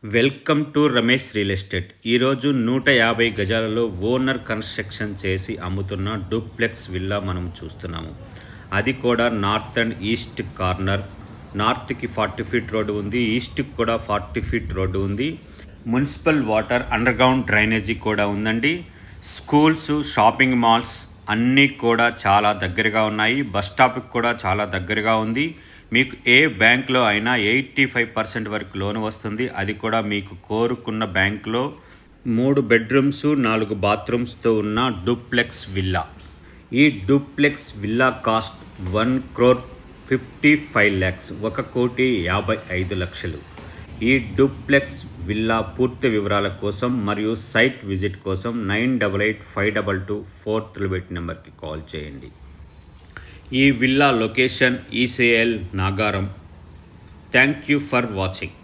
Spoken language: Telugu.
Welcome to Ramesh real estate. ఈరోజు 150 గజాలలో ఓనర్ కన్స్ట్రక్షన్ చేసి అమ్ముతున్న డూప్లెక్స్ విల్లా మనం చూస్తున్నాము. అది కూడా నార్త్ అండ్ ఈస్ట్ కార్నర్. నార్త్కి 40 ఫీట్ రోడ్డు ఉంది, ఈస్ట్కి కూడా 40 ఫీట్ రోడ్డు ఉంది. మున్సిపల్ వాటర్, అండర్గ్రౌండ్ డ్రైనేజీ కూడా ఉందండి. స్కూల్స్, షాపింగ్ మాల్స్ అన్నీ కూడా చాలా దగ్గరగా ఉన్నాయి. బస్ స్టాప్కి కూడా చాలా దగ్గరగా ఉంది. మీకు ఏ బ్యాంక్లో అయినా 85% వరకు లోన్ వస్తుంది. అది కూడా మీకు కోరుకున్న బ్యాంకులో 3 బెడ్రూమ్స్ 4 బాత్రూమ్స్తో ఉన్న డూప్లెక్స్ విల్లా. ఈ డూప్లెక్స్ విల్లా కాస్ట్ 1,55 lakhs, 1,55,00,000. ఈ డూప్లెక్స్ విల్లా పూర్తి వివరాల కోసం మరియు సైట్ విజిట్ కోసం 988522 నెంబర్కి కాల్ చేయండి. ఈ villa location ECL Nagaram. Thank you for watching.